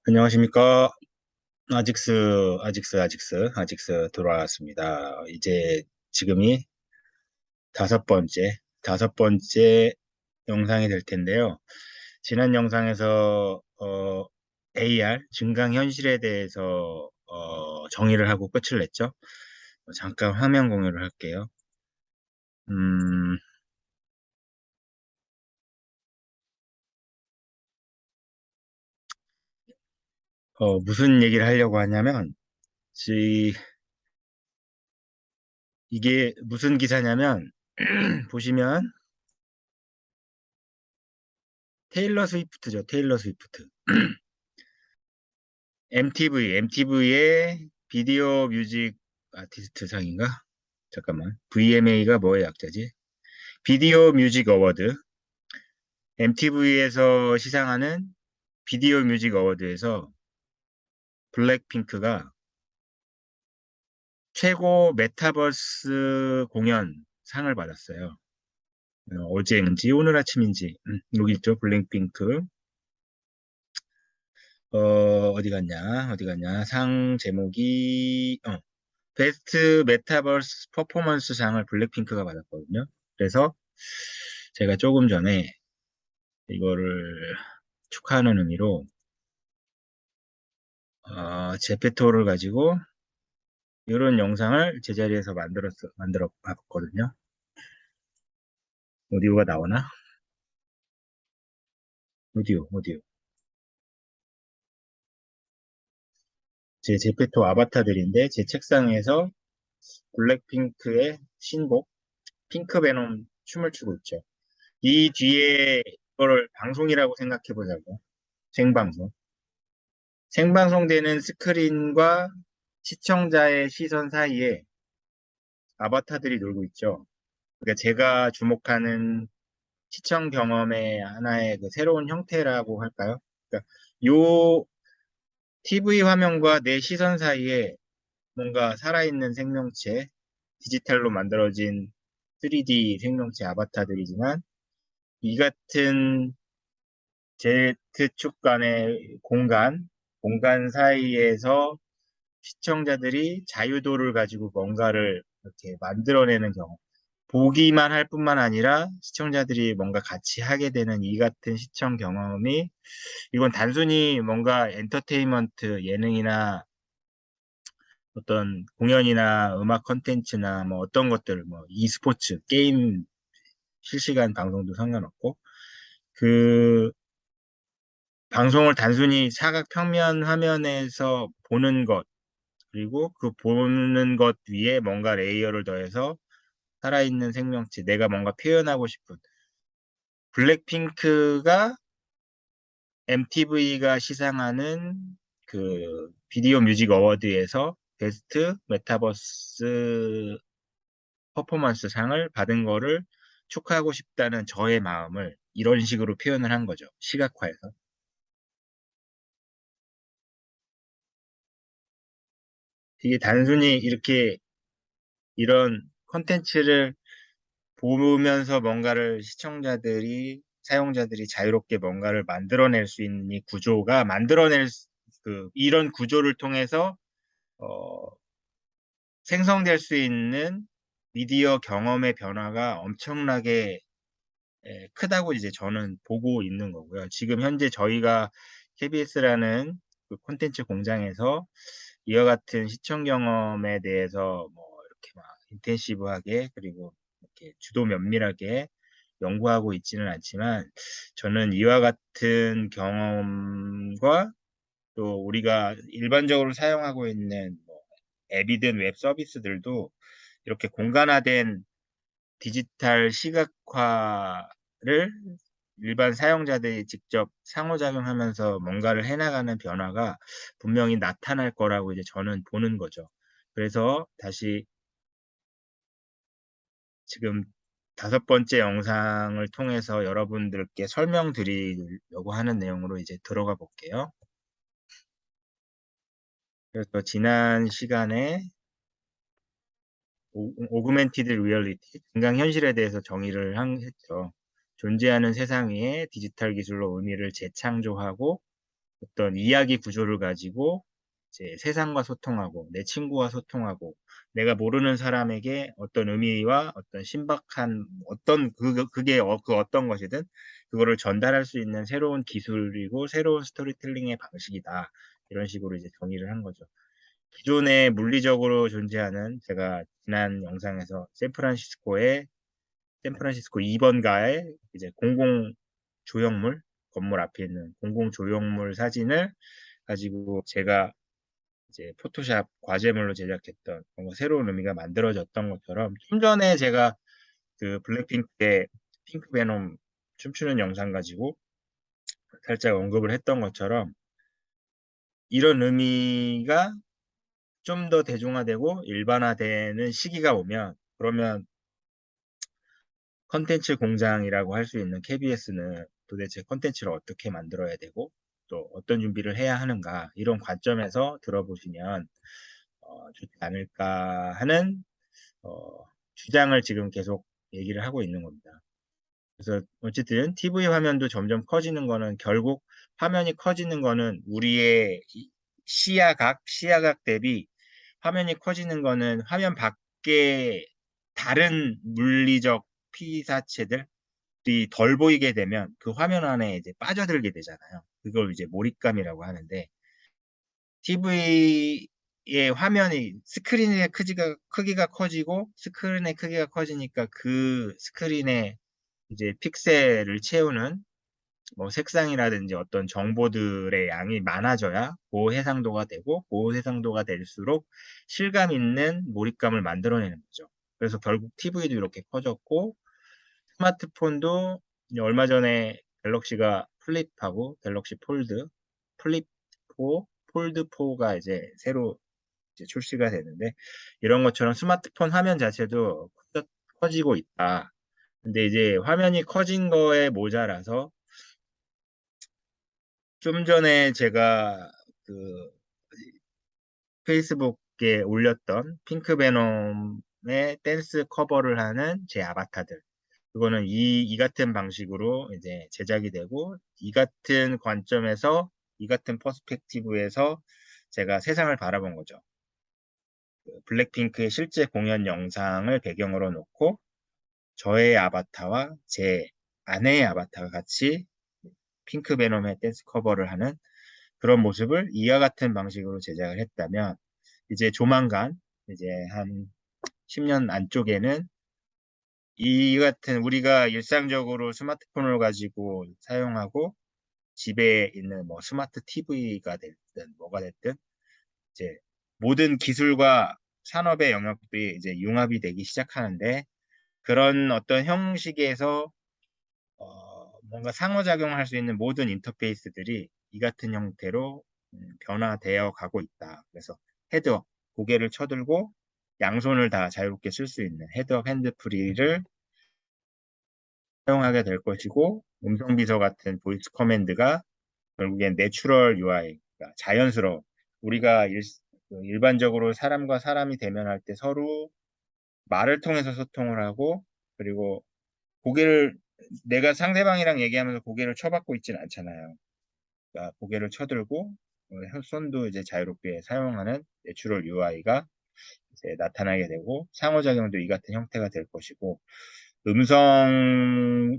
안녕하십니까. 아직스 돌아왔습니다. 이제 지금이 다섯 번째 영상이 될 텐데요. 지난 영상에서 AR, 증강현실에 대해서 정의를 하고 끝을 냈죠. 잠깐 화면 공유를 할게요. 음, 무슨 얘기를 하려고 하냐면, 지- 이게 무슨 기사냐면, 보시면 테일러 스위프트죠. 테일러 스위프트. MTV의 비디오 뮤직 아티스트 상인가? 잠깐만. VMA가 뭐의 약자지? 비디오 뮤직 어워드. MTV에서 시상하는 비디오 뮤직 어워드에서 블랙핑크가 최고 메타버스 공연 상을 받았어요. 어제인지 오늘 아침인지. 여기 있죠. 블랙핑크. 어디 갔냐? 어디 갔냐? 상 제목이 베스트 메타버스 퍼포먼스 상을 블랙핑크가 받았거든요. 그래서 제가 조금 전에 이거를 축하하는 의미로 제페토를 가지고 이런 영상을 제자리에서 만들어 봤거든요. 오디오가 나오나? 오디오. 제 제페토 아바타들인데 제 책상 에서 블랙핑크의 신곡 핑크 베놈 춤을 추고 있죠. 이 뒤에 이거를 방송이라고 생각해 보자고. 생방송. 생방송되는 스크린과 시청자의 시선 사이에 아바타들이 놀고 있죠. 그러니까 제가 주목하는 시청 경험의 하나의 그 새로운 형태라고 할까요? 그러니까 요 TV 화면과 내 시선 사이에 뭔가 살아있는 생명체, 디지털로 만들어진 3D 생명체 아바타들이지만 이 같은 Z축 간의 공간 사이에서 시청자들이 자유도를 가지고 뭔가를 이렇게 만들어내는 경우, 보기만 할 뿐만 아니라 시청자들이 뭔가 같이 하게 되는 이 같은 시청 경험이, 이건 단순히 뭔가 엔터테인먼트, 예능이나 어떤 공연이나 음악 컨텐츠나 뭐 어떤 것들, 뭐 e스포츠, 게임 실시간 방송도 상관없고, 그 방송을 단순히 사각 평면 화면에서 보는 것, 그리고 그 보는 것 위에 뭔가 레이어를 더해서 살아있는 생명체, 내가 뭔가 표현하고 싶은 블랙핑크가 MTV가 시상하는 그 비디오 뮤직 어워드에서 베스트 메타버스 퍼포먼스 상을 받은 거를 축하하고 싶다는 저의 마음을 이런 식으로 표현을 한 거죠. 시각화해서. 이게 단순히 이렇게 이런 컨텐츠를 보면서 뭔가를 시청자들이, 사용자들이 자유롭게 뭔가를 만들어낼 수 있는 이 구조가 이런 구조를 통해서 어, 생성될 수 있는 미디어 경험의 변화가 엄청나게 크다고 이제 저는 보고 있는 거고요. 지금 현재 저희가 KBS라는 그 콘텐츠 공장에서 이와 같은 시청 경험에 대해서 뭐 이렇게 막 인텐시브하게, 그리고 이렇게 주도 면밀하게 연구하고 있지는 않지만, 저는 이와 같은 경험과 또 우리가 일반적으로 사용하고 있는 뭐 앱이든 웹 서비스들도 이렇게 공간화된 디지털 시각화를 일반 사용자들이 직접 상호작용하면서 뭔가를 해나가는 변화가 분명히 나타날 거라고 이제 저는 보는 거죠. 그래서 다시 지금 다섯 번째 영상을 통해서 여러분들께 설명드리려고 하는 내용으로 이제 들어가 볼게요. 그래서 지난 시간에 오그멘티드 리얼리티, 증강현실에 대해서 했죠. 존재하는 세상 위에 디지털 기술로 의미를 재창조하고 어떤 이야기 구조를 가지고 이제 세상과 소통하고 내 친구와 소통하고 내가 모르는 사람에게 어떤 의미와 어떤 신박한 어떤 그게 그 어떤 것이든 그거를 전달할 수 있는 새로운 기술이고 새로운 스토리텔링의 방식이다. 이런 식으로 이제 정의를 한 거죠. 기존에 물리적으로 존재하는 제가 지난 영상에서 샌프란시스코 2번가의 이제 공공 조형물 건물 앞에 있는 공공 조형물 사진을 가지고 제가 이제 포토샵 과제물로 제작했던 뭔가 새로운 의미가 만들어졌던 것처럼 좀 전에 제가 그 블랙핑크의 핑크 베놈 춤추는 영상 가지고 살짝 언급을 했던 것처럼 이런 의미가 좀 더 대중화되고 일반화되는 시기가 오면 그러면 컨텐츠 공장이라고 할 수 있는 KBS는 도대체 컨텐츠를 어떻게 만들어야 되고 또 어떤 준비를 해야 하는가 이런 관점에서 들어보시면 좋지 않을까 하는 주장을 지금 계속 얘기를 하고 있는 겁니다. 그래서 어쨌든 TV 화면도 점점 커지는 거는 결국 화면이 커지는 거는 우리의 시야각 대비 화면이 커지는 거는 화면 밖에 다른 물리적 피사체들이 덜 보이게 되면 그 화면 안에 이제 빠져들게 되잖아요. 그걸 이제 몰입감이라고 하는데 TV의 화면이 스크린의 크기가 커지고 스크린의 크기가 커지니까 그 스크린에 이제 픽셀을 채우는 뭐 색상이라든지 어떤 정보들의 양이 많아져야 고해상도가 되고 고해상도가 될수록 실감 있는 몰입감을 만들어내는 거죠. 그래서 결국 TV도 이렇게 커졌고 스마트폰도 이제 얼마 전에 갤럭시가 플립하고 갤럭시 폴드, 플립 4, 폴드 4가 이제 새로 이제 출시가 되는데 이런 것처럼 스마트폰 화면 자체도 커지고 있다. 근데 이제 화면이 커진 거에 모자라서 좀 전에 제가 그 페이스북에 올렸던 핑크 베놈의 댄스 커버를 하는 제 아바타들. 그거는 이 같은 방식으로 이제 제작이 되고, 이 같은 관점에서, 이 같은 퍼스펙티브에서 제가 세상을 바라본 거죠. 그 블랙핑크의 실제 공연 영상을 배경으로 놓고, 저의 아바타와 제 아내의 아바타가 같이 핑크 베놈의 댄스 커버를 하는 그런 모습을 이와 같은 방식으로 제작을 했다면 이제 조만간 이제 한 10년 안쪽에는 이 같은 우리가 일상적으로 스마트폰을 가지고 사용하고 집에 있는 뭐 스마트 TV가 됐든 뭐가 됐든 이제 모든 기술과 산업의 영역들이 이제 융합이 되기 시작하는데 그런 어떤 형식에서 뭔가 상호작용할 수 있는 모든 인터페이스들이 이 같은 형태로 변화되어 가고 있다. 그래서 헤드업, 고개를 쳐들고 양손을 다 자유롭게 쓸 수 있는 헤드업 핸드프리를 사용하게 될 것이고 음성 비서 같은 보이스 커맨드가 결국엔 내추럴 UI, 그러니까 자연스러운 우리가 일반적으로 사람과 사람이 대면할 때 서로 말을 통해서 소통을 하고 그리고 고개를 내가 상대방이랑 얘기하면서 고개를 쳐받고 있지는 않잖아요. 그러니까 고개를 쳐들고 손도 이제 자유롭게 사용하는 내추럴 UI가 이제 나타나게 되고 상호작용도 이 같은 형태가 될 것이고 음성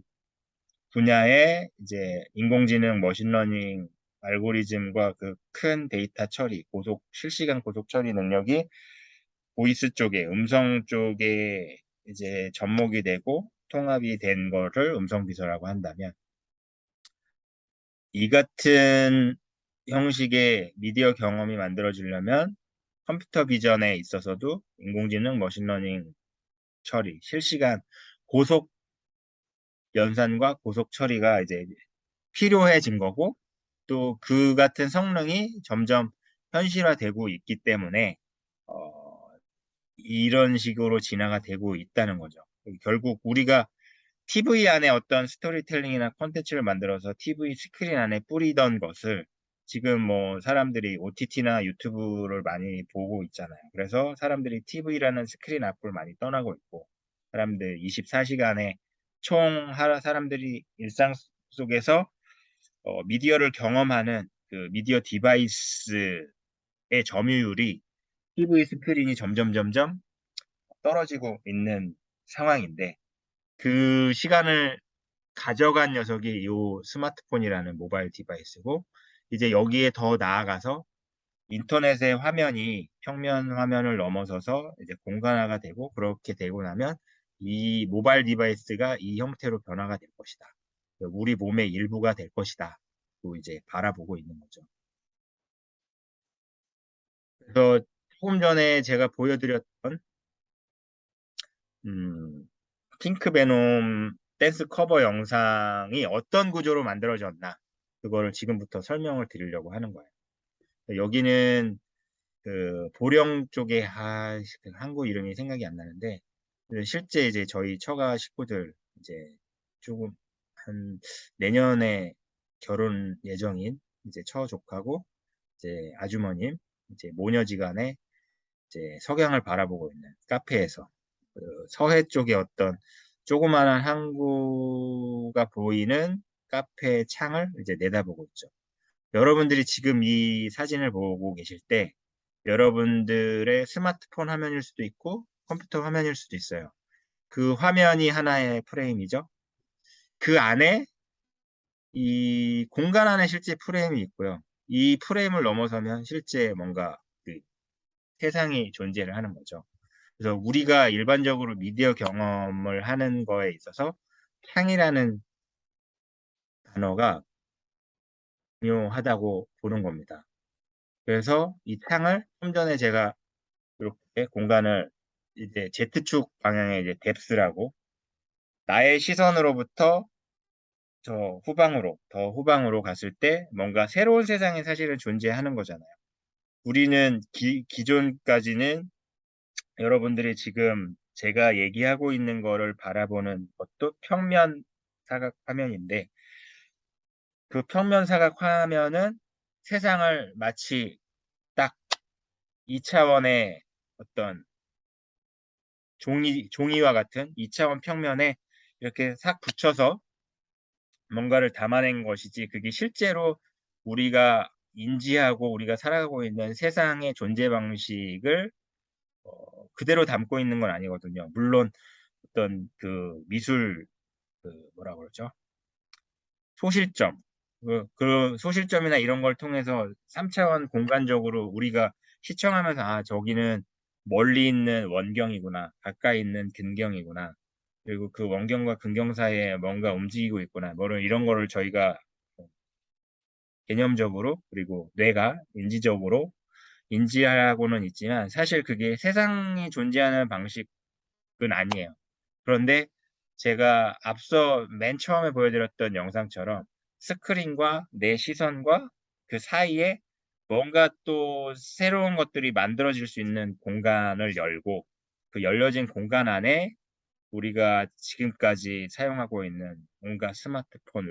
분야의 이제 인공지능 머신러닝 알고리즘과 그 큰 데이터 처리, 실시간 고속 처리 능력이 보이스 쪽에, 음성 쪽에 이제 접목이 되고 통합이 된 거를 음성 비서라고 한다면 이 같은 형식의 미디어 경험이 만들어지려면 컴퓨터 비전에 있어서도 인공지능 머신러닝 처리, 실시간 고속 연산과 고속 처리가 이제 필요해진 거고 또 그 같은 성능이 점점 현실화되고 있기 때문에 어, 이런 식으로 진화가 되고 있다는 거죠. 결국 우리가 TV 안에 어떤 스토리텔링이나 콘텐츠를 만들어서 TV 스크린 안에 뿌리던 것을 지금 뭐 사람들이 OTT나 유튜브를 많이 보고 있잖아요. 그래서 사람들이 TV라는 스크린 앞을 많이 떠나고 있고 사람들 24시간에 사람들이 일상 속에서 미디어를 경험하는 그 미디어 디바이스의 점유율이 TV 스크린이 점점 떨어지고 있는 상황인데 그 시간을 가져간 녀석이 요 스마트폰이라는 모바일 디바이스고 이제 여기에 더 나아가서 인터넷의 화면이 평면 화면을 넘어서서 이제 공간화가 되고 그렇게 되고 나면 이 모바일 디바이스가 이 형태로 변화가 될 것이다. 우리 몸의 일부가 될 것이다. 또 이제 바라보고 있는 거죠. 그래서 조금 전에 제가 보여드렸던 핑크 베놈 댄스 커버 영상이 어떤 구조로 만들어졌나 그거를 지금부터 설명을 드리려고 하는 거예요. 여기는 그 보령 쪽에 그 항구 이름이 생각이 안 나는데 실제 이제 저희 처가 식구들 이제 조금 한 내년에 결혼 예정인 이제 처조카고 이제 아주머님 이제 모녀지간에 이제 석양을 바라보고 있는 카페에서 그 서해 쪽에 어떤 조그마한 항구가 보이는 카페 창을 이제 내다보고 있죠. 여러분들이 지금 이 사진을 보고 계실 때 여러분들의 스마트폰 화면일 수도 있고 컴퓨터 화면일 수도 있어요. 그 화면이 하나의 프레임이죠. 그 안에 이 공간 안에 실제 프레임이 있고요. 이 프레임을 넘어서면 실제 뭔가 그 세상이 존재를 하는 거죠. 그래서 우리가 일반적으로 미디어 경험을 하는 거에 있어서 창이라는 단어가 중요하다고 보는 겁니다. 그래서 이 창을 좀 전에 제가 이렇게 공간을 이제 Z축 방향의 이제 뎁스라고 나의 시선으로부터 더 후방으로 갔을 때 뭔가 새로운 세상이 사실은 존재하는 거잖아요. 우리는 기존까지는 여러분들이 지금 제가 얘기하고 있는 거를 바라보는 것도 평면 사각 화면인데 그 평면 사각 화면은 세상을 마치 딱 2차원의 어떤 종이와 같은 2차원 평면에 이렇게 싹 붙여서 뭔가를 담아낸 것이지 그게 실제로 우리가 인지하고 우리가 살아가고 있는 세상의 존재 방식을 그대로 담고 있는 건 아니거든요. 물론 어떤 그 미술 그 뭐라 그러죠? 소실점 그 소실점이나 이런 걸 통해서 3차원 공간적으로 우리가 시청하면서 아 저기는 멀리 있는 원경이구나 가까이 있는 근경이구나 그리고 그 원경과 근경 사이에 뭔가 움직이고 있구나 뭐 이런 거를 저희가 개념적으로 그리고 뇌가 인지적으로 인지하고는 있지만 사실 그게 세상이 존재하는 방식은 아니에요. 그런데 제가 앞서 맨 처음에 보여드렸던 영상처럼 스크린과 내 시선과 그 사이에 뭔가 또 새로운 것들이 만들어질 수 있는 공간을 열고 그 열려진 공간 안에 우리가 지금까지 사용하고 있는 온갖 스마트폰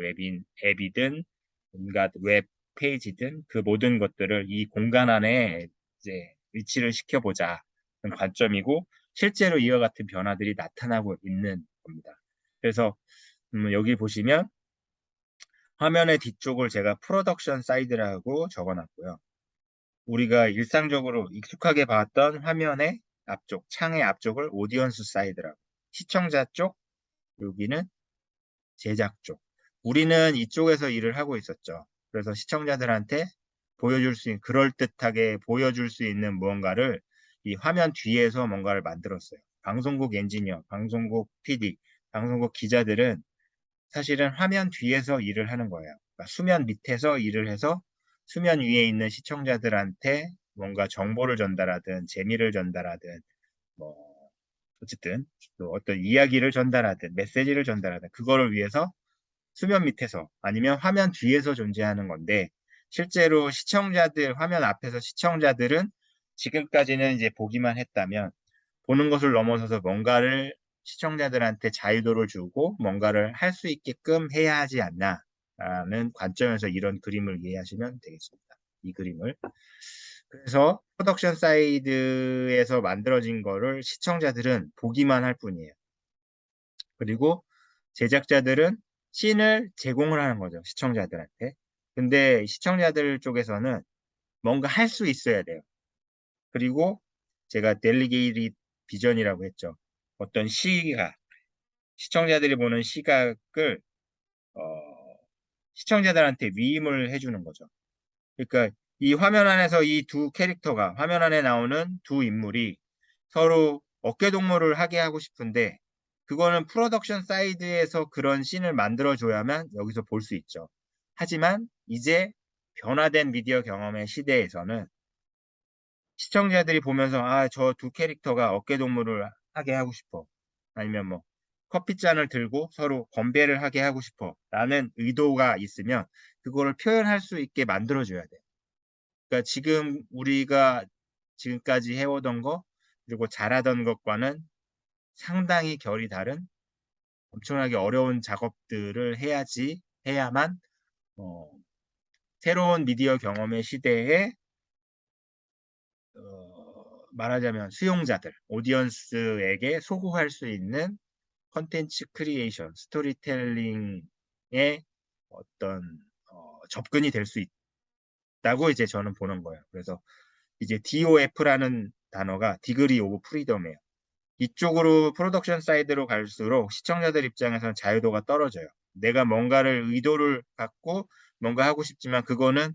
앱이든 온갖 웹 페이지든 그 모든 것들을 이 공간 안에 이제 위치를 시켜보자는 관점이고 실제로 이와 같은 변화들이 나타나고 있는 겁니다. 그래서 여기 보시면 화면의 뒤쪽을 제가 프로덕션 사이드라고 적어놨고요. 우리가 일상적으로 익숙하게 봤던 화면의 앞쪽, 창의 앞쪽을 오디언스 사이드라고 시청자 쪽, 여기는 제작 쪽. 우리는 이쪽에서 일을 하고 있었죠. 그래서 시청자들한테 그럴듯하게 보여줄 수 있는 무언가를 이 화면 뒤에서 뭔가를 만들었어요. 방송국 엔지니어, 방송국 PD, 방송국 기자들은 사실은 화면 뒤에서 일을 하는 거예요. 그러니까 수면 밑에서 일을 해서 수면 위에 있는 시청자들한테 뭔가 정보를 전달하든 재미를 전달하든 뭐 어쨌든 또 어떤 이야기를 전달하든 메시지를 전달하든 그거를 위해서 수면 밑에서 아니면 화면 뒤에서 존재하는 건데 실제로 화면 앞에서 시청자들은 지금까지는 이제 보기만 했다면 보는 것을 넘어서서 뭔가를 시청자들한테 자유도를 주고 뭔가를 할 수 있게끔 해야 하지 않나라는 관점에서 이런 그림을 이해하시면 되겠습니다. 이 그림을. 그래서 프로덕션 사이드에서 만들어진 거를 시청자들은 보기만 할 뿐이에요. 그리고 제작자들은 씬을 제공을 하는 거죠. 시청자들한테. 근데 시청자들 쪽에서는 뭔가 할 수 있어야 돼요. 그리고 제가 델리게이트 비전이라고 했죠. 어떤 시각, 시청자들이 보는 시각을 어, 시청자들한테 위임을 해주는 거죠. 그러니까 이 화면 안에서 이 두 캐릭터가 화면 안에 나오는 두 인물이 서로 어깨동무를 하게 하고 싶은데 그거는 프로덕션 사이드에서 그런 씬을 만들어줘야만 여기서 볼 수 있죠. 하지만 이제 변화된 미디어 경험의 시대에서는 시청자들이 보면서 아, 저 두 캐릭터가 어깨동무를 하게 하고 싶어. 아니면 뭐 커피잔을 들고 서로 건배를 하게 하고 싶어. 라는 의도가 있으면 그거를 표현할 수 있게 만들어줘야 돼요. 그러니까 지금 우리가 지금까지 해오던 거 그리고 잘하던 것과는 상당히 결이 다른 엄청나게 어려운 작업들을 해야만 어, 새로운 미디어 경험의 시대에 말하자면 수용자들, 오디언스에게 소구할 수 있는 컨텐츠 크리에이션, 스토리텔링의 어떤 접근이 될 수 있다고 이제 저는 보는 거예요. 그래서 이제 DOF라는 단어가 디그리 오브 프리덤이에요. 이쪽으로 프로덕션 사이드로 갈수록 시청자들 입장에서는 자유도가 떨어져요. 내가 뭔가를 의도를 갖고 뭔가 하고 싶지만 그거는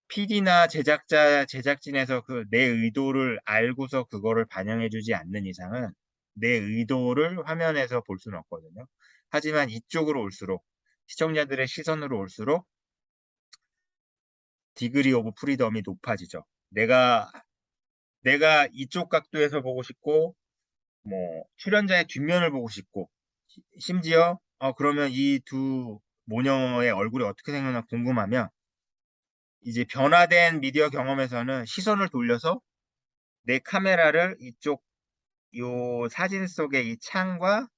PD나 제작진에서 그 내 의도를 알고서 그거를 반영해주지 않는 이상은 내 의도를 화면에서 볼 수는 없거든요. 하지만 이쪽으로 올수록 시청자들의 시선으로 올수록 디그리 오브 프리덤이 높아지죠. 내가 이쪽 각도에서 보고 싶고 뭐 출연자의 뒷면을 보고 싶고 심지어 그러면 이 두 모녀의 얼굴이 어떻게 생겼나 궁금하면 이제 변화된 미디어 경험에서는 시선을 돌려서 내 카메라를 이쪽 요 사진 속의 이 창과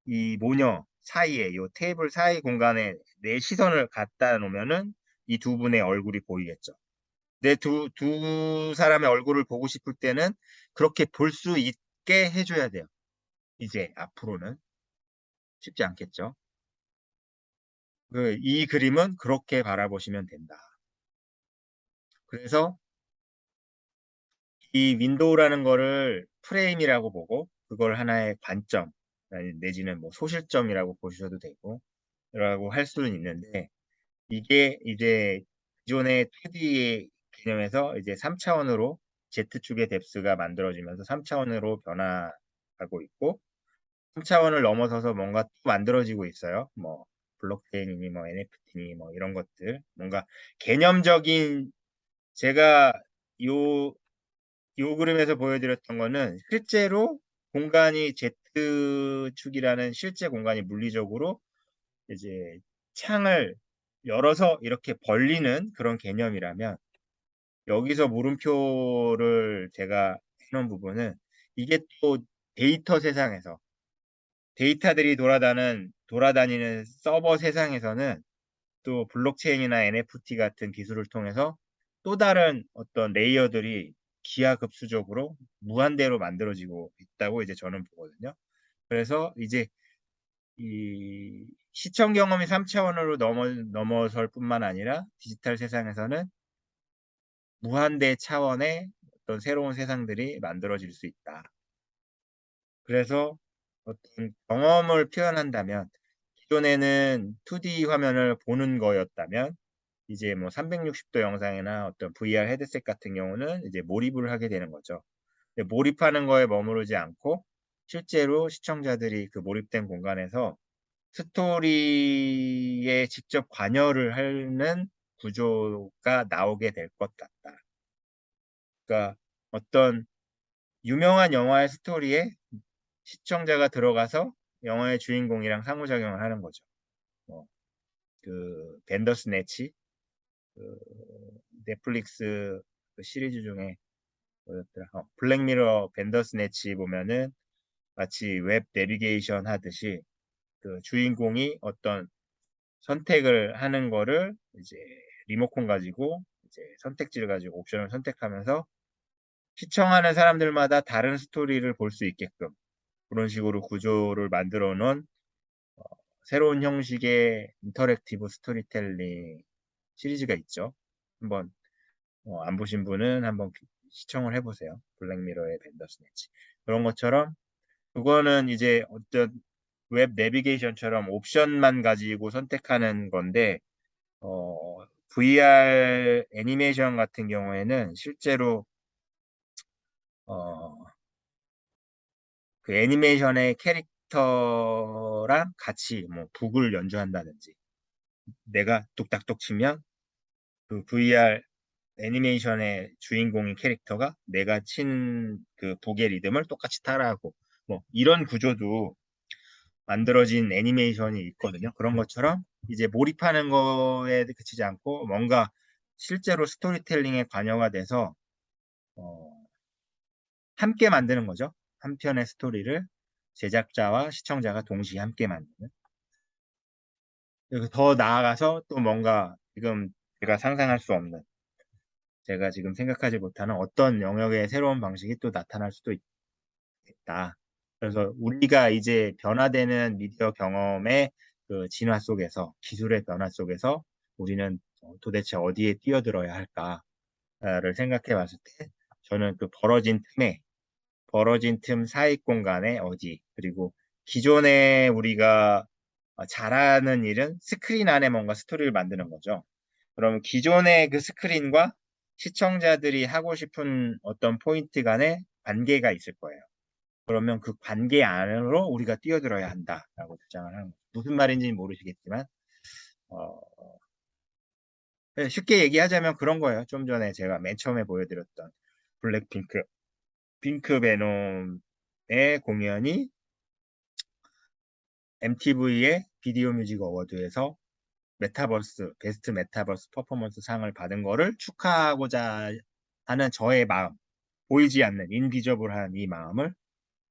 이 모녀 사이에 요 테이블 사이 공간에 내 시선을 갖다 놓으면은 이 두 분의 얼굴이 보이겠죠. 내 두 사람의 얼굴을 보고 싶을 때는 그렇게 볼 수 있게 해줘야 돼요. 이제 앞으로는 쉽지 않겠죠. 이 그림은 그렇게 바라보시면 된다. 그래서 이 윈도우라는 거를 프레임이라고 보고 그걸 하나의 관점 내지는 뭐 소실점이라고 보셔도 되고 라고 할 수는 있는데 이게 이제 기존의 2D 개념에서 이제 3차원으로 Z축의 뎁스가 만들어지면서 3차원으로 변화하고 있고 3차원을 넘어서서 뭔가 또 만들어지고 있어요. 뭐 블록체인이니 뭐 NFT니 뭐 이런 것들 뭔가 개념적인 제가 요 그림에서 보여드렸던 거는 실제로 공간이 Z축이라는 실제 공간이 물리적으로 이제 창을 열어서 이렇게 벌리는 그런 개념이라면 여기서 물음표를 제가 해놓은 부분은 이게 또 데이터 세상에서 데이터들이 돌아다니는 서버 세상에서는 또 블록체인이나 NFT 같은 기술을 통해서 또 다른 어떤 레이어들이 기하급수적으로 무한대로 만들어지고 있다고 이제 저는 보거든요. 그래서 이제 이 시청 경험이 3차원으로 넘어설 뿐만 아니라 디지털 세상에서는 무한대 차원의 어떤 새로운 세상들이 만들어질 수 있다. 그래서 어떤 경험을 표현한다면 기존에는 2D 화면을 보는 거였다면 이제 뭐 360도 영상이나 어떤 VR 헤드셋 같은 경우는 이제 몰입을 하게 되는 거죠. 몰입하는 거에 머무르지 않고 실제로 시청자들이 그 몰입된 공간에서 스토리에 직접 관여를 하는 구조가 나오게 될 것 같다. 그러니까 어떤 유명한 영화의 스토리에 시청자가 들어가서 영화의 주인공이랑 상호작용을 하는 거죠. 뭐, 그 벤더스네치 그 넷플릭스 그 시리즈 중에 뭐였더라? 블랙미러 벤더스네치 보면은 마치 웹 내비게이션 하듯이 그 주인공이 어떤 선택을 하는 거를 이제 리모컨 가지고 이제 선택지를 가지고 옵션을 선택하면서 시청하는 사람들마다 다른 스토리를 볼 수 있게끔 그런 식으로 구조를 만들어 놓은 새로운 형식의 인터랙티브 스토리텔링 시리즈가 있죠. 한번 안 보신 분은 한번 시청을 해보세요. 블랙미러의 벤더스네치. 그런 것처럼 그거는 이제 어떤 웹 내비게이션처럼 옵션만 가지고 선택하는 건데 VR 애니메이션 같은 경우에는 실제로 어, 그 애니메이션의 캐릭터랑 같이 뭐 북을 연주한다든지 내가 뚝딱뚝 치면 그 VR 애니메이션의 주인공인 캐릭터가 내가 친 그 북의 리듬을 똑같이 따라하고 뭐 이런 구조도 만들어진 애니메이션이 있거든요. 그런 것처럼 이제 몰입하는 거에 그치지 않고 뭔가 실제로 스토리텔링에 관여가 돼서 어, 함께 만드는 거죠. 한 편의 스토리를 제작자와 시청자가 동시에 함께 만드는. 그리고 더 나아가서 또 뭔가 지금 제가 상상할 수 없는, 제가 지금 생각하지 못하는 어떤 영역의 새로운 방식이 또 나타날 수도 있다. 그래서 우리가 이제 변화되는 미디어 경험의 그 진화 속에서, 기술의 변화 속에서 우리는 도대체 어디에 뛰어들어야 할까를 생각해 봤을 때 저는 그 벌어진 틈 사이 공간의 어디, 그리고 기존에 우리가 잘하는 일은 스크린 안에 뭔가 스토리를 만드는 거죠. 그럼 기존의 그 스크린과 시청자들이 하고 싶은 어떤 포인트 간에 관계가 있을 거예요. 그러면 그 관계 안으로 우리가 뛰어들어야 한다라고 주장을 하는 거죠. 무슨 말인지는 모르시겠지만 어, 쉽게 얘기하자면 그런 거예요. 좀 전에 제가 맨 처음에 보여드렸던 블랙핑크, 핑크 베놈의 공연이 MTV의 비디오 뮤직 어워드에서 베스트 메타버스 퍼포먼스 상을 받은 거를 축하하고자 하는 저의 마음, 보이지 않는 인비저블한 이 마음을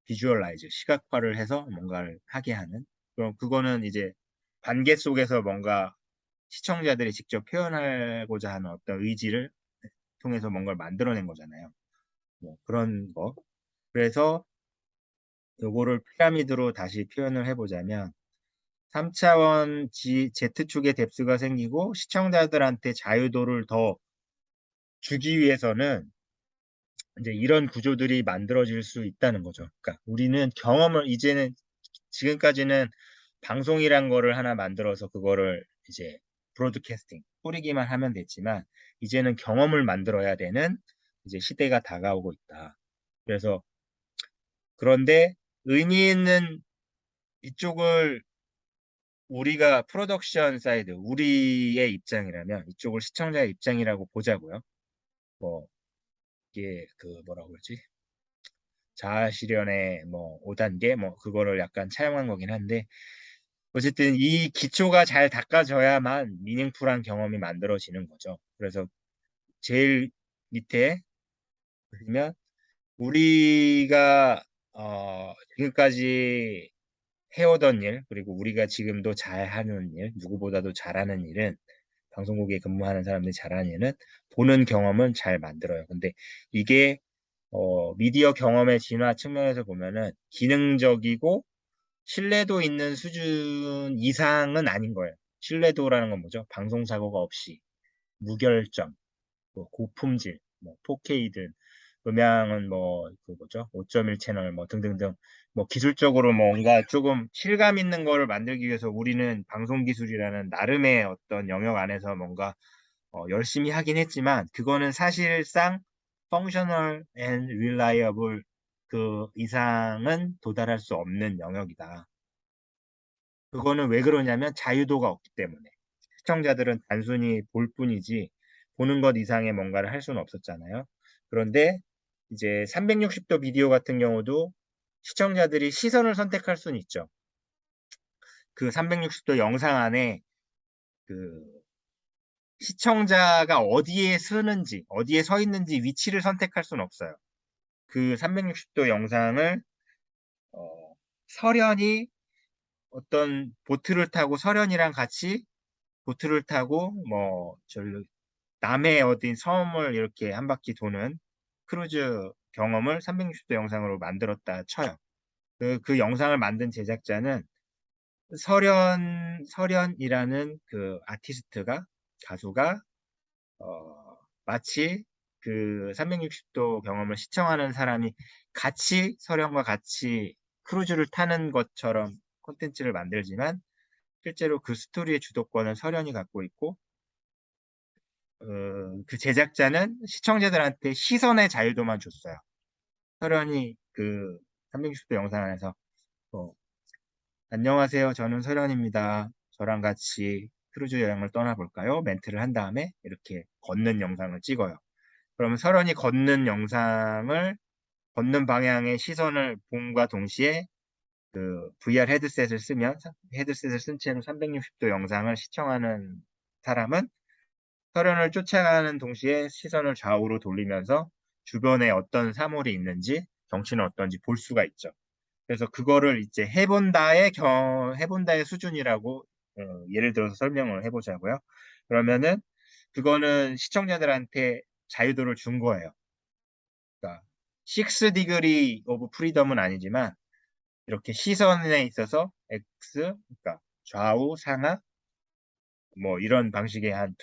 비주얼라이즈, 시각화를 해서 뭔가를 하게 하는. 그럼 그거는 이제 관계 속에서 뭔가 시청자들이 직접 표현하고자 하는 어떤 의지를 통해서 뭔가를 만들어낸 거잖아요. 뭐 그런 거. 그래서 요거를 피라미드로 다시 표현을 해보자면 3차원 Z축의 뎁스가 생기고 시청자들한테 자유도를 더 주기 위해서는 이제 이런 구조들이 만들어질 수 있다는 거죠. 그러니까 우리는 경험을 이제는 지금까지는 방송이란 거를 하나 만들어서 그거를 이제 브로드캐스팅 뿌리기만 하면 됐지만 이제는 경험을 만들어야 되는 이제 시대가 다가오고 있다. 그래서 그런데 의미 있는 이쪽을 우리가 프로덕션 사이드, 우리의 입장이라면 이쪽을 시청자의 입장이라고 보자고요. 뭐 이게 그 뭐라고 그러지? 자아 실현의 뭐 5단계 뭐 그거를 약간 차용한 거긴 한데 어쨌든 이 기초가 잘 닦아져야만 미닝풀한 경험이 만들어지는 거죠. 그래서 제일 밑에 보시면 우리가 지금까지 해오던 일, 그리고 우리가 지금도 잘하는 일, 누구보다도 잘하는 일은 방송국에 근무하는 사람들이 잘하는 일은 보는 경험은 잘 만들어요. 근데 이게 미디어 경험의 진화 측면에서 보면은 기능적이고 신뢰도 있는 수준 이상은 아닌 거예요. 신뢰도라는 건 뭐죠? 방송 사고가 없이 무결점, 뭐 고품질, 뭐 4K든 음향은 뭐 그 뭐죠? 5.1 채널 뭐 등등등 뭐 기술적으로 뭔가 조금 실감 있는 거를 만들기 위해서 우리는 방송 기술이라는 나름의 어떤 영역 안에서 뭔가 열심히 하긴 했지만 그거는 사실상 functional and reliable 그 이상은 도달할 수 없는 영역이다. 그거는 왜 그러냐면 자유도가 없기 때문에. 시청자들은 단순히 볼 뿐이지 보는 것 이상의 뭔가를 할 수는 없었잖아요. 그런데 이제 360도 비디오 같은 경우도 시청자들이 시선을 선택할 수는 있죠. 그 360도 영상 안에 그 시청자가 어디에 서는지, 어디에 서 있는지 위치를 선택할 수는 없어요. 그 360도 영상을 설현이 어떤 보트를 타고 설현이랑 같이 보트를 타고 뭐 남해 어딘 섬을 이렇게 한 바퀴 도는 크루즈 경험을 360도 영상으로 만들었다 쳐요. 그 영상을 만든 제작자는 설현이라는 그 아티스트가 가수가 마치 그 360도 경험을 시청하는 사람이 같이 설현과 같이 크루즈를 타는 것처럼 콘텐츠를 만들지만 실제로 그 스토리의 주도권은 설현이 갖고 있고 그 제작자는 시청자들한테 시선의 자유도만 줬어요. 설현이 그 360도 영상 안에서 뭐, 안녕하세요. 저는 설현입니다. 저랑 같이 크루즈 여행을 떠나볼까요? 멘트를 한 다음에 이렇게 걷는 영상을 찍어요. 그러면 설현이 걷는 방향의 시선을 봄과 동시에 그 VR 헤드셋을 쓴 채로 360도 영상을 시청하는 사람은 설현을 쫓아가는 동시에 시선을 좌우로 돌리면서 주변에 어떤 사물이 있는지 경치는 어떤지 볼 수가 있죠. 그래서 그거를 이제 해본다의 수준이라고 예를 들어서 설명을 해보자고요. 그러면은 그거는 시청자들한테 자유도를 준 거예요. 그러니까 6 디그리 오브 프리덤은 아니지만 이렇게 시선에 있어서 그러니까 좌우, 상하 뭐 이런 방식의 한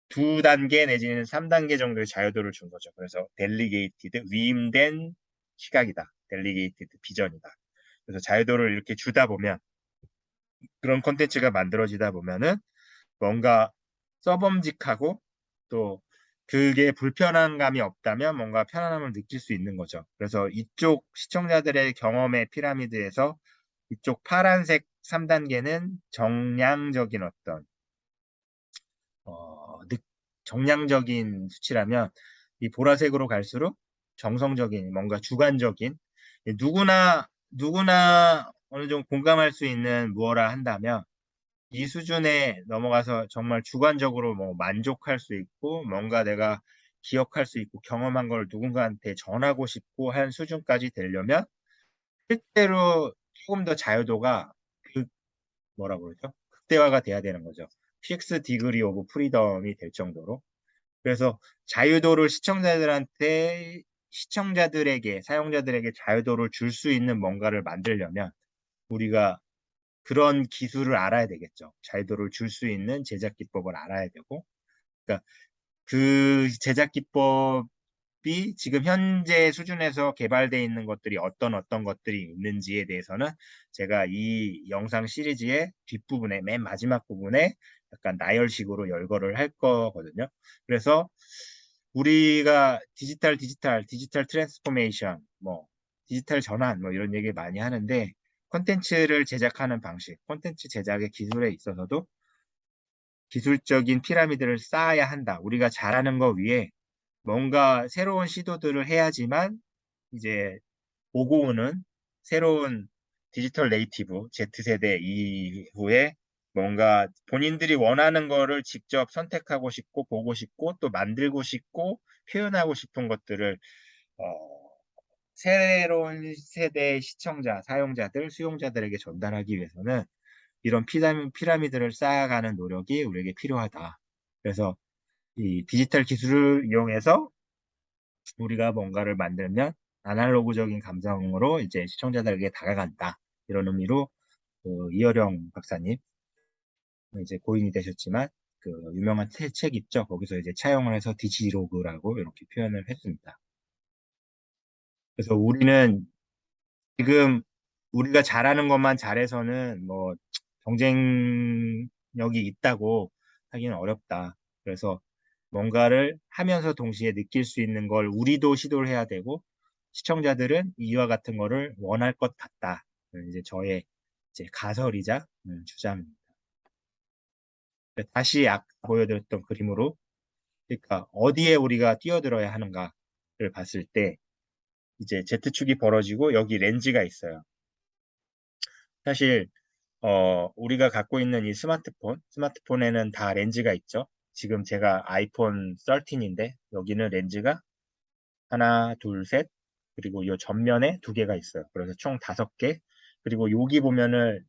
두 단계 내지는 3단계 정도의 자유도를 준 거죠. 그래서 델리게이티드, 위임된 시각이다. 델리게이티드 비전이다. 그래서 자유도를 이렇게 주다 보면 그런 콘텐츠가 만들어지다 보면은 뭔가 써범직하고 또 그게 불편한 감이 없다면 뭔가 편안함을 느낄 수 있는 거죠. 그래서 이쪽 시청자들의 경험의 피라미드에서 이쪽 파란색 3단계는 정량적인 어, 느- 정량적인 수치라면 이 보라색으로 갈수록 정성적인 뭔가 주관적인 누구나 어느 정도 공감할 수 있는 무어라 한다면 이 수준에 넘어가서 정말 주관적으로 뭐 만족할 수 있고 뭔가 내가 기억할 수 있고 경험한 걸 누군가한테 전하고 싶고 한 수준까지 되려면 실제로 조금 더 자유도가 그 뭐라 그러죠? 극대화가 돼야 되는 거죠. 6 디그리 오브 프리덤이 될 정도로. 그래서 자유도를 사용자들에게 자유도를 줄 수 있는 뭔가를 만들려면 우리가 그런 기술을 알아야 되겠죠. 자유도를 줄 수 있는 제작 기법을 알아야 되고, 그러니까 그 제작 기법이 지금 현재 수준에서 개발되어 있는 것들이 어떤 것들이 있는지에 대해서는 제가 이 영상 시리즈의 뒷부분에, 맨 마지막 부분에 약간 나열식으로 열거를 할 거거든요. 그래서 우리가 디지털 트랜스포메이션, 뭐, 디지털 전환, 뭐 이런 얘기 많이 하는데, 콘텐츠를 제작하는 방식, 콘텐츠 제작의 기술에 있어서도 기술적인 피라미드를 쌓아야 한다. 우리가 잘하는 거 위에 뭔가 새로운 시도들을 해야지만 이제 오고 오는 새로운 디지털 네이티브 Z세대 이후에 뭔가 본인들이 원하는 거를 직접 선택하고 싶고 보고 싶고 또 만들고 싶고 표현하고 싶은 것들을 어, 새로운 세대의 시청자, 사용자들, 수용자들에게 전달하기 위해서는 이런 피라미드를 쌓아가는 노력이 우리에게 필요하다. 그래서 이 디지털 기술을 이용해서 우리가 뭔가를 만들면 아날로그적인 감성으로 이제 시청자들에게 다가간다. 이런 의미로 그 이어령 박사님 이제 고인이 되셨지만 그 유명한 책 있죠. 거기서 이제 차용을 해서 디지로그라고 이렇게 표현을 했습니다. 그래서 우리는 지금 우리가 잘하는 것만 잘해서는 뭐 경쟁력이 있다고 하기는 어렵다. 그래서 뭔가를 하면서 동시에 느낄 수 있는 걸 우리도 시도를 해야 되고 시청자들은 이와 같은 거를 원할 것 같다. 이제 저의 이제 가설이자 주장입니다. 다시 아까 보여드렸던 그림으로 그러니까 어디에 우리가 뛰어들어야 하는가를 봤을 때 이제 Z축이 벌어지고 여기 렌즈가 있어요. 사실 우리가 갖고 있는 이 스마트폰에는 다 렌즈가 있죠. 지금 제가 아이폰 13인데 여기는 렌즈가 하나, 둘, 셋, 그리고 이 전면에 두 개가 있어요. 그래서 총 5개. 그리고 여기 보면은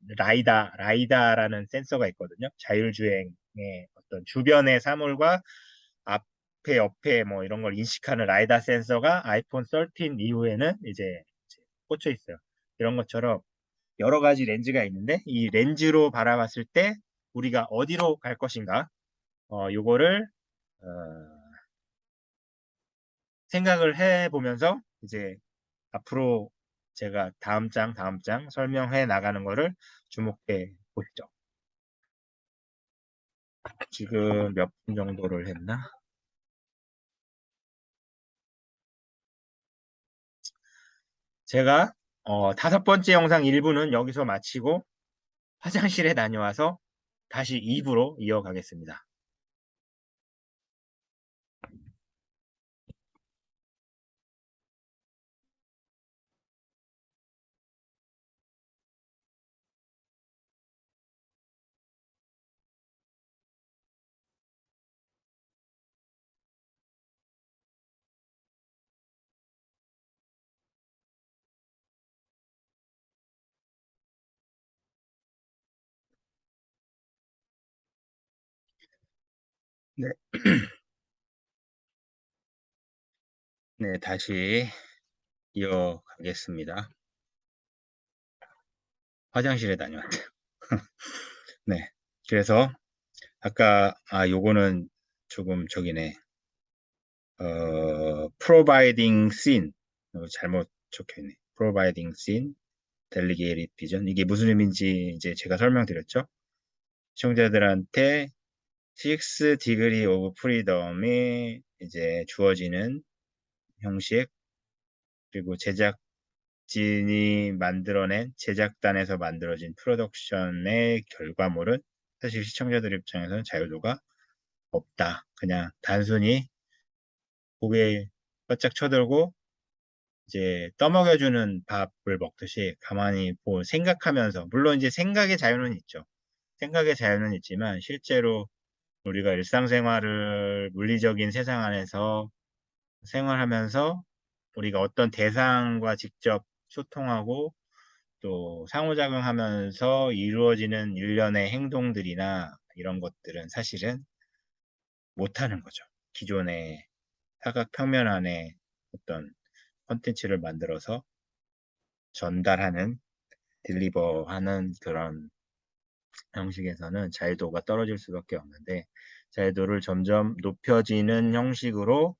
라이다라는 센서가 있거든요. 자율주행의 어떤 주변의 사물과 앞에, 옆에 뭐 이런 걸 인식하는 라이다 센서가 아이폰 13 이후에는 이제 꽂혀 있어요. 이런 것처럼 여러 가지 렌즈가 있는데 이 렌즈로 바라봤을 때 우리가 어디로 갈 것인가? 요거를 생각을 해보면서 이제 앞으로 제가 다음 장 설명해 나가는 거를 주목해 보시죠. 지금 몇 분 정도를 했나? 제가 5번째 영상 1부는 여기서 마치고 화장실에 다녀와서 다시 2부로 이어가겠습니다. 네, 네, 다시 이어가겠습니다. 화장실에 다녀왔어요. 네, 그래서 아까 요거는 조금 저기네. providing scene 잘못 적혀있네. providing scene, delegated vision 이게 무슨 의미인지 이제 제가 설명드렸죠. 시청자들한테 6 degree of freedom이 이제 주어지는 형식 그리고 제작진이 만들어낸 제작단에서 만들어진 프로덕션의 결과물은 사실 시청자들 입장에서는 자유도가 없다. 그냥 단순히 고개 바짝 쳐들고 이제 떠먹여주는 밥을 먹듯이 가만히 생각하면서 물론 이제 생각의 자유는 있죠. 생각의 자유는 있지만 실제로 우리가 일상생활을 물리적인 세상 안에서 생활하면서 우리가 어떤 대상과 직접 소통하고 또 상호작용하면서 이루어지는 일련의 행동들이나 이런 것들은 사실은 못하는 거죠. 기존의 사각평면 안에 어떤 콘텐츠를 만들어서 전달하는, 딜리버하는 그런 형식에서는 자유도가 떨어질 수밖에 없는데 자유도를 점점 높여지는 형식으로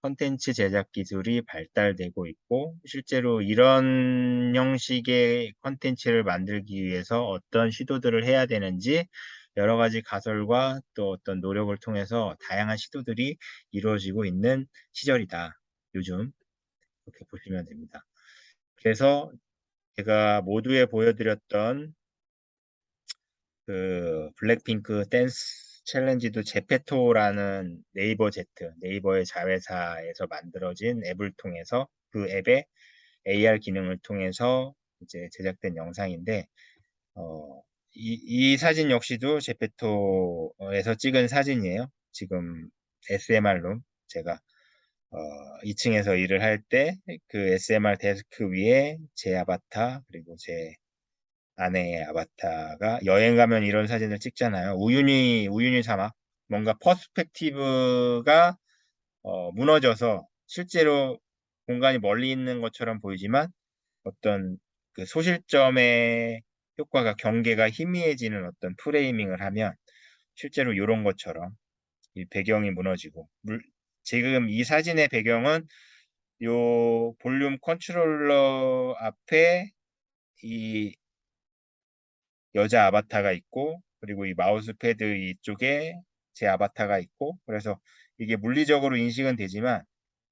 콘텐츠 제작 기술이 발달되고 있고 실제로 이런 형식의 콘텐츠를 만들기 위해서 어떤 시도들을 해야 되는지 여러 가지 가설과 또 어떤 노력을 통해서 다양한 시도들이 이루어지고 있는 시절이다. 요즘 그렇게 보시면 됩니다. 그래서 제가 모두에 보여드렸던 그 블랙핑크 댄스 챌린지도 제페토라는 네이버의 자회사에서 만들어진 앱을 통해서 그 앱의 AR 기능을 통해서 이제 제작된 영상인데 이 사진 역시도 제페토에서 찍은 사진이에요. 지금 SMR룸 제가 2층에서 일을 할 때 그 SMR 데스크 위에 제 아바타 그리고 제 아내의 아바타가 여행 가면 이런 사진을 찍잖아요. 우유니 사막. 뭔가 퍼스펙티브가 무너져서 실제로 공간이 멀리 있는 것처럼 보이지만 어떤 그 소실점의 효과가 경계가 희미해지는 어떤 프레이밍을 하면 실제로 이런 것처럼 이 배경이 무너지고 지금 이 사진의 배경은 요 볼륨 컨트롤러 앞에 이 여자 아바타가 있고 그리고 이 마우스 패드 이쪽에 제 아바타가 있고 그래서 이게 물리적으로 인식은 되지만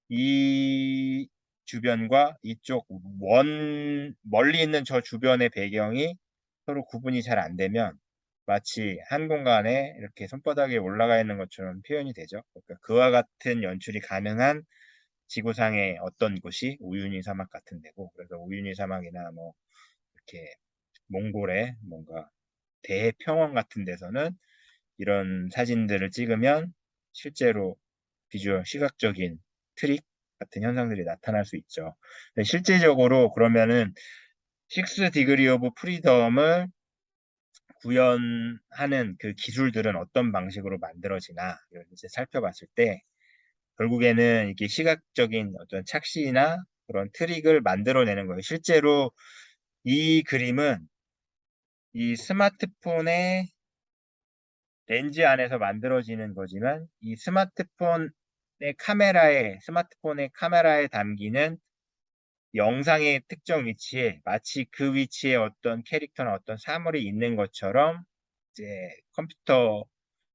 이 주변과 이쪽 멀리 있는 저 주변의 배경이 서로 구분이 잘 안 되면 마치 한 공간에 이렇게 손바닥에 올라가 있는 것처럼 표현이 되죠. 그러니까 그와 같은 연출이 가능한 지구상의 어떤 곳이 우유니 사막 같은 데고 그래서 우유니 사막이나 뭐 이렇게 몽골의 뭔가 대평원 같은 데서는 이런 사진들을 찍으면 실제로 비주얼, 시각적인 트릭 같은 현상들이 나타날 수 있죠. 실제적으로 그러면은 6 디그리 오브 프리덤을 구현하는 그 기술들은 어떤 방식으로 만들어지나 이제 살펴봤을 때 결국에는 이게 시각적인 어떤 착시나 그런 트릭을 만들어내는 거예요. 실제로 이 그림은 이 스마트폰의 렌즈 안에서 만들어지는 거지만 이 스마트폰의 카메라에 담기는 영상의 특정 위치에 마치 그 위치에 어떤 캐릭터나 어떤 사물이 있는 것처럼 이제 컴퓨터,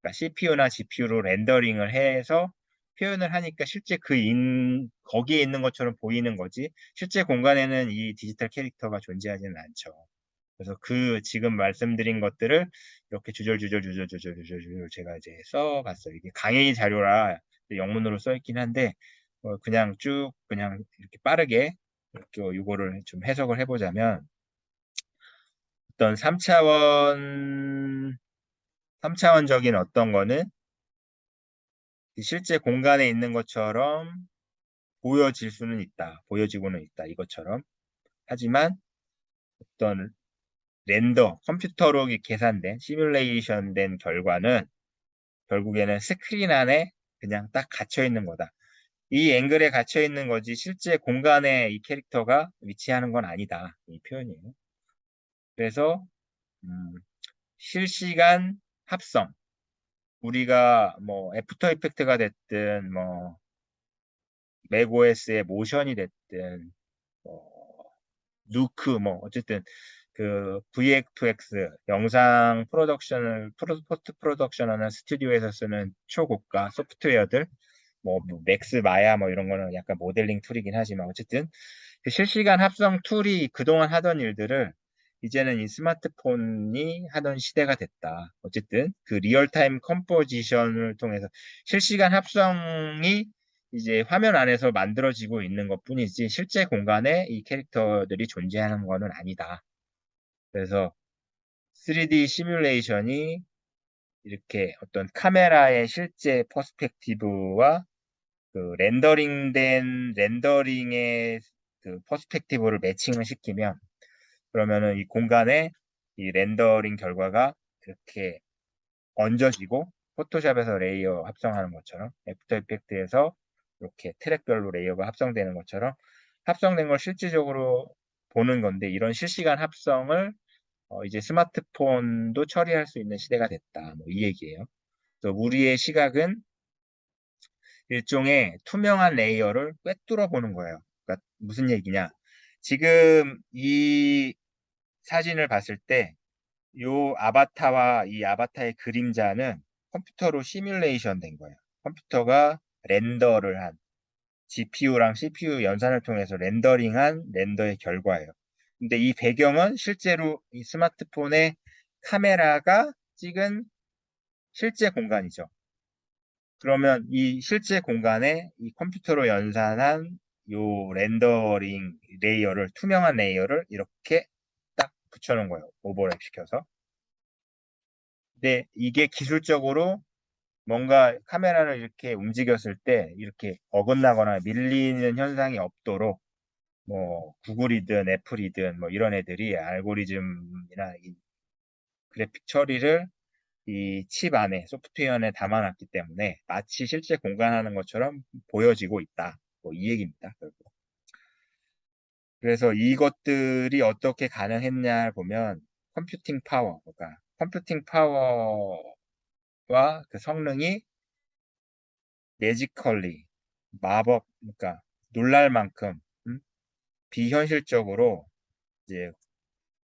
그러니까 CPU나 GPU로 렌더링을 해서 표현을 하니까 실제 거기에 있는 것처럼 보이는 거지 실제 공간에는 이 디지털 캐릭터가 존재하지는 않죠. 그래서 지금 말씀드린 것들을 이렇게 주절 제가 이제 써봤어요. 이게 강의 자료라 영문으로 써 있긴 한데 그냥 쭉 그냥 이렇게 빠르게 이렇게 이거를 좀 해석을 해보자면 어떤 3차원적인 어떤 거는 실제 공간에 있는 것처럼 보여지고는 있다 이것처럼. 하지만 어떤 컴퓨터로 계산된 시뮬레이션 된 결과는 결국에는 스크린 안에 그냥 딱 갇혀 있는 거다. 이 앵글에 갇혀 있는 거지 실제 공간에 이 캐릭터가 위치하는 건 아니다. 이 표현이에요. 그래서 음, 실시간 합성. 우리가 뭐 애프터 이펙트가 됐든 뭐 맥OS의 모션이 됐든 뭐 누크 뭐 어쨌든 그 VF2X 영상 포스트 프로덕션하는 스튜디오에서 쓰는 초고가 소프트웨어들 뭐 맥스 마야 뭐 이런 거는 약간 모델링 툴이긴 하지만 어쨌든 그 실시간 합성 툴이 그동안 하던 일들을 이제는 이 스마트폰이 하던 시대가 됐다. 어쨌든 그 리얼타임 컴포지션을 통해서 실시간 합성이 이제 화면 안에서 만들어지고 있는 것뿐이지 실제 공간에 이 캐릭터들이 존재하는 것은 아니다. 그래서 3D 시뮬레이션이 이렇게 어떤 카메라의 실제 퍼스펙티브와 그 렌더링의 그 퍼스펙티브를 매칭을 시키면 그러면은 이 공간에 이 렌더링 결과가 이렇게 얹어지고 포토샵에서 레이어 합성하는 것처럼 애프터 이펙트에서 이렇게 트랙별로 레이어가 합성되는 것처럼 합성된 걸 실질적으로 보는 건데 이런 실시간 합성을 이제 스마트폰도 처리할 수 있는 시대가 됐다. 뭐 이 얘기예요. 그래서 우리의 시각은 일종의 투명한 레이어를 꿰뚫어 보는 거예요. 그러니까 무슨 얘기냐? 지금 이 사진을 봤을 때 요 아바타와 이 아바타의 그림자는 컴퓨터로 시뮬레이션 된 거예요. 컴퓨터가 렌더를 한 GPU랑 CPU 연산을 통해서 렌더링한 렌더의 결과예요. 근데 이 배경은 실제로 이 스마트폰의 카메라가 찍은 실제 공간이죠. 그러면 이 실제 공간에 이 컴퓨터로 연산한 요 렌더링 레이어를, 투명한 레이어를 이렇게 딱 붙여놓은 거예요. 오버랩 시켜서. 근데 이게 기술적으로 뭔가 카메라를 이렇게 움직였을 때 이렇게 어긋나거나 밀리는 현상이 없도록 뭐 구글이든 애플이든 뭐 이런 애들이 알고리즘이나 이 그래픽 처리를 이 칩 안에 소프트웨어 안에 담아놨기 때문에 마치 실제 공간하는 것처럼 보여지고 있다. 뭐 이 얘기입니다. 결국. 그래서 이것들이 어떻게 가능했냐 보면 그러니까 컴퓨팅 파워와 그 성능이 매지컬리 그러니까 놀랄 만큼 비현실적으로 이제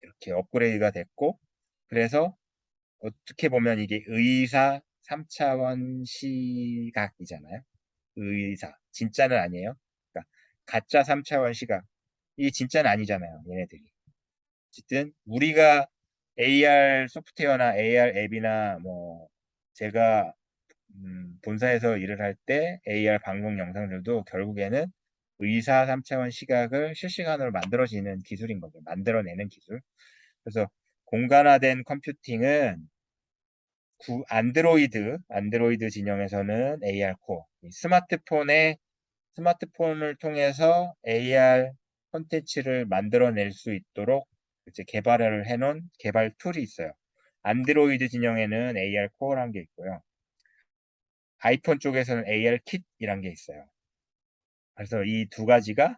이렇게 업그레이드가 됐고 그래서 어떻게 보면 이게 의사 3차원 시각이잖아요. 의사. 진짜는 아니에요. 그러니까 가짜 3차원 시각. 이 진짜는 아니잖아요. 얘네들이. 어쨌든 우리가 AR 소프트웨어나 AR 앱이나 뭐 제가 본사에서 일을 할 때 AR 방송 영상들도 결국에는 의사 3차원 시각을 실시간으로 만들어지는 기술인 거죠. 만들어내는 기술. 그래서 공간화된 컴퓨팅은 안드로이드 진영에서는 AR 코어, 스마트폰을 통해서 AR 콘텐츠를 만들어낼 수 있도록 이제 개발을 해놓은 개발 툴이 있어요. 안드로이드 진영에는 AR 코어라는 게 있고요. 아이폰 쪽에서는 AR 킷이란 게 있어요. 그래서 이 두 가지가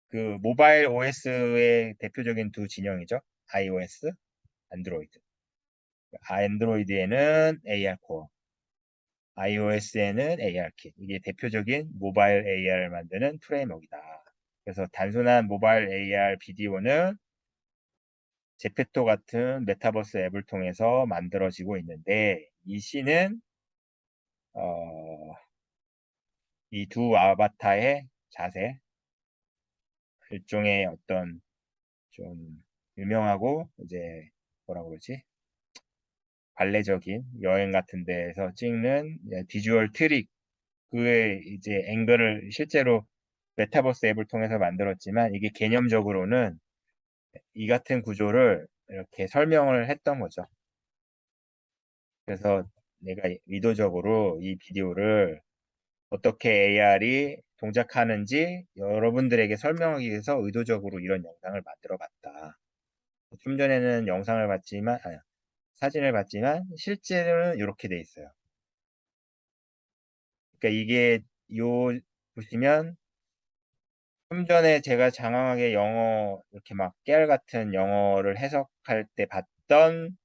그 모바일 OS의 대표적인 두 진영이죠. iOS, 안드로이드. 안드로이드에는 AR 코어, iOS에는 AR 킷. 이게 대표적인 모바일 AR을 만드는 프레임워크이다. 그래서 단순한 모바일 AR 비디오는 제페토 같은 메타버스 앱을 통해서 만들어지고 있는데 이 C는 이 두 아바타의 자세, 일종의 어떤 좀 유명하고 이제 뭐라고 그러지? 발레적인 여행 같은 데에서 찍는 비주얼 트릭, 그의 이제 앵글을 실제로 메타버스 앱을 통해서 만들었지만 이게 개념적으로는 이 같은 구조를 이렇게 설명을 했던 거죠. 그래서 내가 의도적으로 이 비디오를 어떻게 AR이 동작하는지 여러분들에게 설명하기 위해서 의도적으로 이런 영상을 만들어 봤다. 좀 전에는 영상을 봤지만, 아니, 사진을 봤지만 실제로는 이렇게 돼 있어요. 그러니까 이게 요 보시면 좀 전에 제가 장황하게 영어 이렇게 막 깨알 같은 영어를 해석할 때 봤던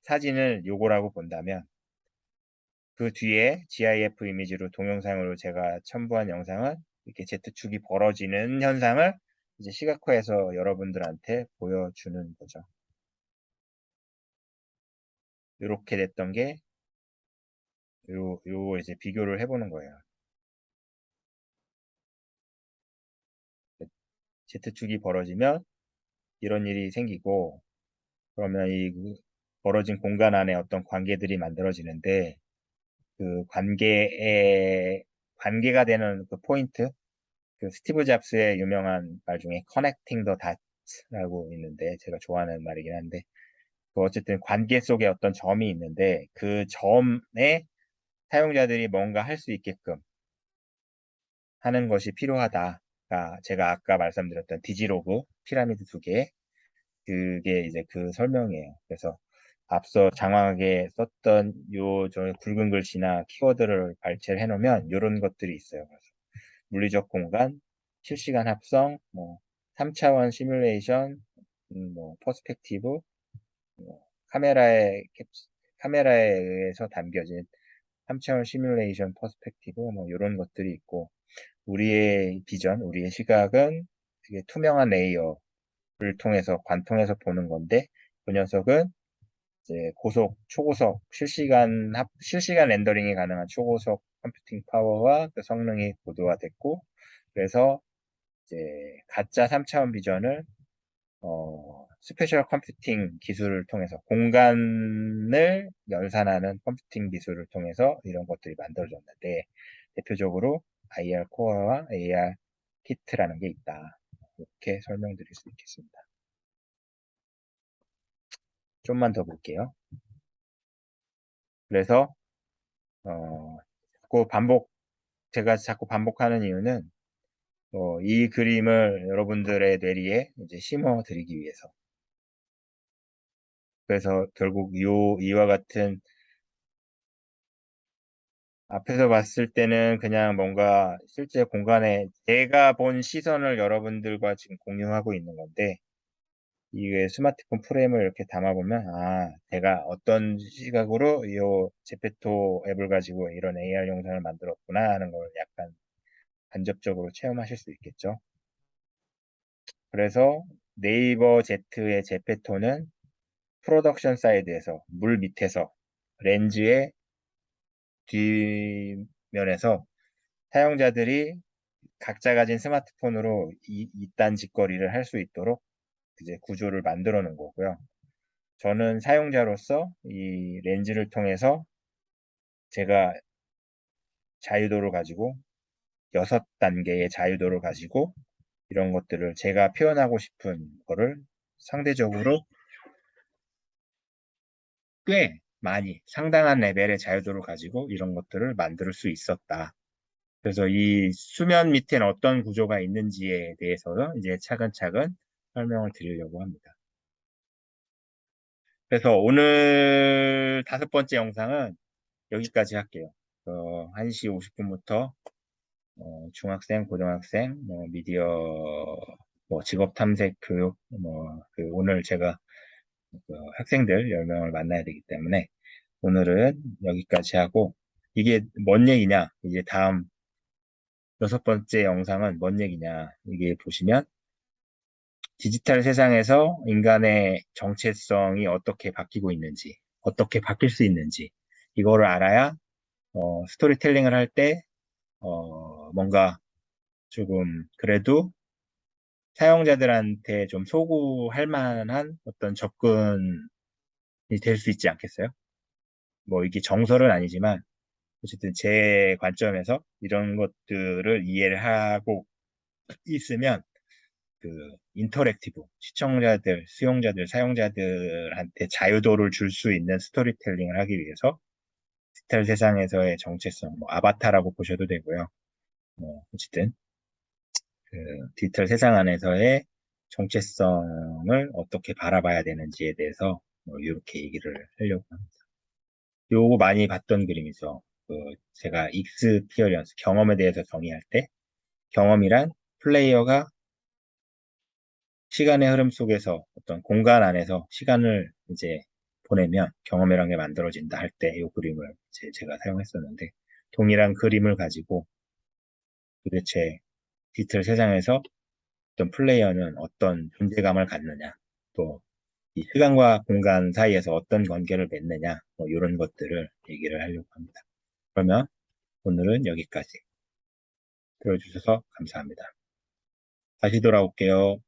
사진을 요거라고 본다면 그 뒤에 GIF 이미지로 동영상으로 제가 첨부한 영상은 이렇게 Z축이 벌어지는 현상을 이제 시각화해서 여러분들한테 보여주는 거죠. 이렇게 됐던 게 요 이제 비교를 해보는 거예요. Z축이 벌어지면 이런 일이 생기고 그러면 이 벌어진 공간 안에 어떤 관계들이 만들어지는데 그 관계가 되는 그 포인트, 그 스티브 잡스의 유명한 말 중에 Connecting the Dots라고 있는데 제가 좋아하는 말이긴 한데 그 어쨌든 관계 속에 어떤 점이 있는데 그 점에 사용자들이 뭔가 할 수 있게끔 하는 것이 필요하다. 제가 아까 말씀드렸던 디지로그 피라미드 두 개, 그게 이제 그 설명이에요. 그래서 앞서 장황하게 썼던 저 굵은 글씨나 키워드를 발췌를 해놓으면 이런 것들이 있어요. 그래서 물리적 공간, 실시간 합성, 뭐 3차원 시뮬레이션, 뭐 퍼스펙티브, 뭐 카메라에 의해서 담겨진 3차원 시뮬레이션 퍼스펙티브 뭐 이런 것들이 있고 우리의 비전, 우리의 시각은 되게 투명한 레이어를 통해서 관통해서 보는 건데 그 녀석은 이제 초고속 실시간 렌더링이 가능한 초고속 컴퓨팅 파워와 그 성능이 고도화됐고 그래서 이제 가짜 3차원 비전을 스페셜 컴퓨팅 기술을 통해서 공간을 연산하는 컴퓨팅 기술을 통해서 이런 것들이 만들어졌는데 대표적으로 IR 코어와 AR 키트라는 게 있다. 이렇게 설명드릴 수 있겠습니다. 좀만 더 볼게요. 그래서 자꾸 제가 자꾸 반복하는 이유는 이 그림을 여러분들의 뇌리에 이제 심어 드리기 위해서. 그래서 결국 이와 같은 앞에서 봤을 때는 그냥 뭔가 실제 공간에 제가 본 시선을 여러분들과 지금 공유하고 있는 건데 이게 스마트폰 프레임을 이렇게 담아보면 제가 어떤 시각으로 이 제페토 앱을 가지고 이런 AR 영상을 만들었구나 하는 걸 약간 간접적으로 체험하실 수 있겠죠. 그래서 네이버 Z의 제페토는 프로덕션 사이드에서 물 밑에서 렌즈의 뒷면에서 사용자들이 각자 가진 스마트폰으로 이딴 짓거리를 할 수 있도록 이제 구조를 만들어 놓은 거고요. 저는 사용자로서 이 렌즈를 통해서 제가 자유도를 가지고 6단계의 자유도를 가지고 이런 것들을 제가 표현하고 싶은 거를 상대적으로 꽤 많이 상당한 레벨의 자유도를 가지고 이런 것들을 만들 수 있었다. 그래서 이 수면 밑에는 어떤 구조가 있는지에 대해서는 이제 차근차근 설명을 드리려고 합니다. 그래서 오늘 5번째 영상은 여기까지 할게요. 1시 50분부터 중학생, 고등학생, 미디어, 직업 탐색 교육, 오늘 제가 학생들 10명을 만나야 되기 때문에 오늘은 여기까지 하고 이게 뭔 얘기냐? 이제 다음 6번째 영상은 뭔 얘기냐? 이게 보시면 디지털 세상에서 인간의 정체성이 어떻게 바뀌고 있는지, 어떻게 바뀔 수 있는지 이거를 알아야 스토리텔링을 할 때 뭔가 조금 그래도 사용자들한테 좀 소구할 만한 어떤 접근이 될 수 있지 않겠어요? 뭐 이게 정설은 아니지만 어쨌든 제 관점에서 이런 것들을 이해를 하고 있으면 그 인터랙티브 시청자들, 수용자들, 사용자들한테 자유도를 줄 수 있는 스토리텔링을 하기 위해서 디지털 세상에서의 정체성, 뭐 아바타라고 보셔도 되고요. 어쨌든 그 디지털 세상 안에서의 정체성을 어떻게 바라봐야 되는지에 대해서 이렇게 얘기를 하려고 합니다. 요거 많이 봤던 그림이죠. 제가 익스피어리언스, 경험에 대해서 정의할 때 경험이란 플레이어가 시간의 흐름 속에서 어떤 공간 안에서 시간을 이제 보내면 경험이란 게 만들어진다 할 때 이 그림을 이제 제가 사용했었는데 동일한 그림을 가지고 도대체 디지털 세상에서 어떤 플레이어는 어떤 존재감을 갖느냐 또 이 시간과 공간 사이에서 어떤 관계를 맺느냐 뭐 이런 것들을 얘기를 하려고 합니다. 그러면 오늘은 여기까지 들어주셔서 감사합니다. 다시 돌아올게요.